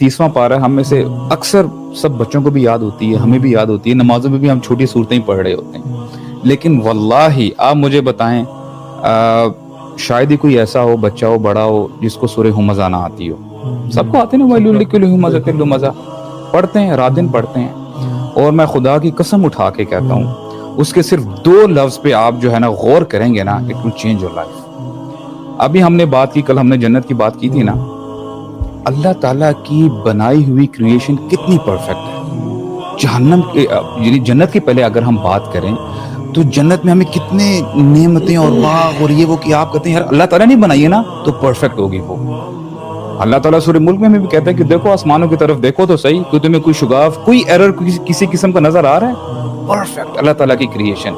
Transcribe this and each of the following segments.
30واں پارہ ہم میں سے اکثر سب بچوں کو بھی یاد ہوتی ہے, ہمیں بھی یاد ہوتی ہے, نمازوں میں بھی ہم چھوٹی صورتیں ہی پڑھ رہے ہوتے ہیں. لیکن واللہ آپ مجھے بتائیں شاید ہی کوئی ایسا ہو, بچہ ہو بڑا ہو, جس کو سورہ ہمزہ نہ آتی ہو. سب کو آتے نا, وَيْلٌ لِكُلِّ هُمَزَةٍ لُمَزَةٍ پڑھتے ہیں, رات دن پڑھتے ہیں. اور میں خدا کی قسم اٹھا کے کہتا ہوں, اس کے صرف 2 لفظ پہ آپ جو ہے نا غور کریں گے نا, it will change your life. ابھی ہم نے بات کی, کل ہم نے جنت کی بات کی تھی نا. اللہ تعالیٰ کی بنائی ہوئی کریشن کتنی پرفیکٹ ہے. جہنم یعنی جنت کی پہلے اگر ہم بات کریں تو جنت میں ہمیں کتنے نعمتیں اور باغ اور یہ وہ کہ آپ کہتے ہیں یار اللہ تعالیٰ نہیں بنائی ہے نا تو پرفیکٹ ہوگی وہ. اللہ تعالیٰ سورہ ملک میں ہمیں بھی کہتا ہے کہ دیکھو آسمانوں کی طرف دیکھو تو صحیح, کوئی تمہیں کوئی شگاف, کوئی ایرر کسی قسم کا نظر آ رہا ہے؟ پرفیکٹ اللہ تعالیٰ کی کریشن.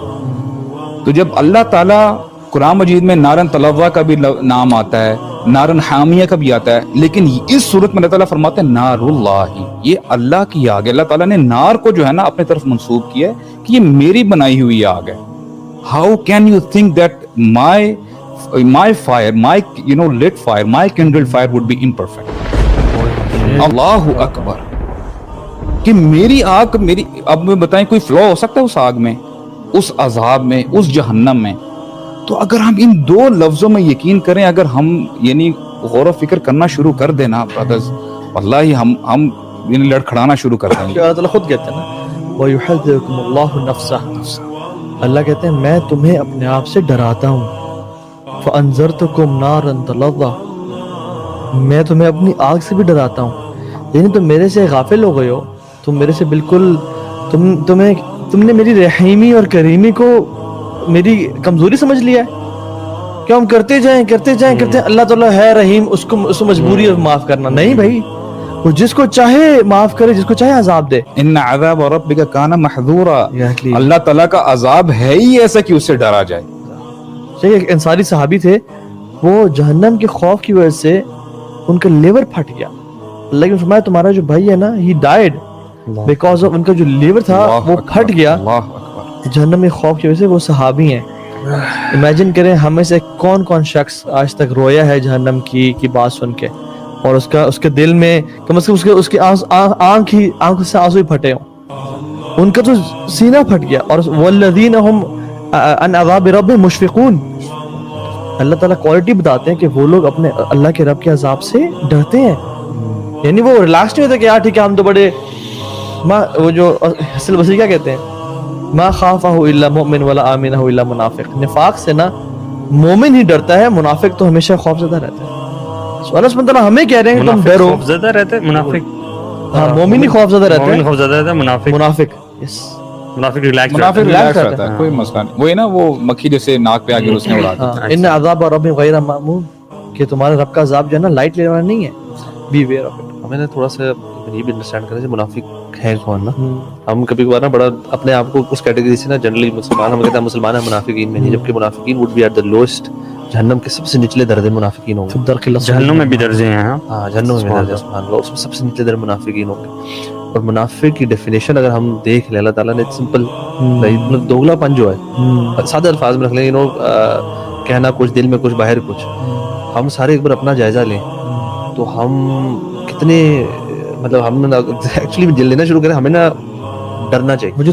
تو جب اللہ تعالیٰ قرآن مجید میں نارن تلوہ کا بھی نام آتا ہے, نارن حامیہ کا بھی آتا ہے, لیکن اس صورت میں اللہ تعالیٰ فرماتے ہیں نار اللہ, یہ اللہ کی آگ ہے. اللہ تعالیٰ نے نار کو جو ہے نا اپنے طرف منسوب کیا ہے کہ یہ میری بنائی ہوئی آگ ہے. How can you think that my fire, my lit fire, my kindled fire would be imperfect. اللہ اکبر, کہ میری آگ, میری, اب میں بتائیں کوئی فلو ہو سکتا ہے اس آگ میں, اس عذاب میں, اس جہنم میں؟ تو اگر ہم ان 2 لفظوں میں یقین کریں, اگر ہم یعنی غور و فکر کرنا شروع کر دینا برادرز, واللہ ہم لڑکھڑانا شروع کر دیں گے. اللہ تعالیٰ خود کہتے ہیں نا وَيُحَذِّرُكُمُ اللَّهُ نَفْسَهُ, اللہ کہتے ہیں میں تمہیں اپنے آپ سے ڈراتا ہوں. فَأَنذَرْتُكُمْ نَارًا تَلَظَّىٰ, میں تمہیں اپنی آگ سے بھی ڈراتا ہوں. یعنی تم میرے سے غافل ہو گئے ہو, تم میرے سے بالکل تم نے میری رحیمی اور کریمی کو میری کمزوری سمجھ لیا ہے کہ ہم کرتے جائیں اللہ تعالیٰ ہے رحیم, اس کو مجبوری ہے معاف کرنا. نہیں بھائی, وہ جس کو چاہے معاف کرے, جس کو چاہے عذاب دے. ان عذاب ربک کان محذورا, اللہ تعالیٰ کا عذاب ہے ہی ایسا کہ اس سے ڈرا جائے. ایک انصاری صحابی تھے, وہ جہنم کے خوف کی وجہ سے ان کا لیور پھٹ گیا. اللہ نے فرمایا تمہارا جو بھائی ہے نا ہی ڈائیڈ بیکاز آف, ان کا جو لیور تھا وہ پھٹ گیا جہنم کے خوف کی وجہ سے. وہ صحابی ہیں. امیجن کریں ہمیں سے کون شخص آج تک رویا ہے جہنم کی بات سن کے, اور اس کے دل میں کم از کم اس کی آنکھ سے آنسو ہی پھٹے ہوں. ان کا تو سینہ پھٹ گیا. اور والذین ہم عن عذاب ربہم مشفقون, اللہ تعالیٰ کوالٹی بتاتے ہیں کہ وہ لوگ اپنے اللہ کے رب کے عذاب سے ڈرتے ہیں. یعنی وہ ریلیکس نہیں ہوتا کہ یار ٹھیک ہے ہم تو بڑے وہ جو حسن بصری کیا کہتے ہیں, ما خافہ الا مؤمن ولا آمنہ الا منافق. نفاق سے نا مومن ہی ڈرتا ہے, منافق تو ہمیشہ خوف زدہ رہتا ہے. سو اللہ سبحانہ وتعالیٰ ہمیں کہہ رہے ہیں کہ تم ڈرو. خوف زدہ رہتا ہے منافق, ہاں مومن ہی خوف زدہ رہتا ہے, خوف زدہ رہتا ہے منافق یس, منافق ریلیکس رہتا ہے, کوئی مسئلہ نہیں. وہی نا وہ مکھی جیسے ناک پہ آ کے اس نے اڑا دیا. ان عذاب ربہم غیر مأمون, کہ تمہارے رب کا عذاب جو ہے نا لائٹ لینے والا نہیں ہے. Be aware of it. ہمیں نے تھوڑا سا یہ بھی انڈرسٹینڈ کرنا چاہیے منافق ہے کون نا. ہم کبھی کبھار نا بڑا اپنے آپ کو اس کیٹیگری سے نا جنرلی مسلمان ہم کہتے ہیں مسلمان ہیں منافقین میں نہیں, جبکہ منافقین would be at the lost, جہنم کے سب سے نچلے درجے منافقین ہوں گے. جہنم میں بھی درجے ہیں. ہاں جہنم میں درجے سبحان اللہ, اس میں سب سے نچلے درجے منافقین ہوں گے. اور منافق کی ڈیفینیشن اگر ہم دیکھ لیں, اللہ تعالیٰ نے سمپل دوگلا پن جو ہے سادہ الفاظ میں رکھ لیں, کہنا کچھ دل میں کچھ باہر کچھ. ہم سارے ایک بار اپنا جائزہ لیں تو ہم کتنے مطلب ہم ایکچولی لینا شروع کریں, ہمیں نا ڈرنا چاہیے.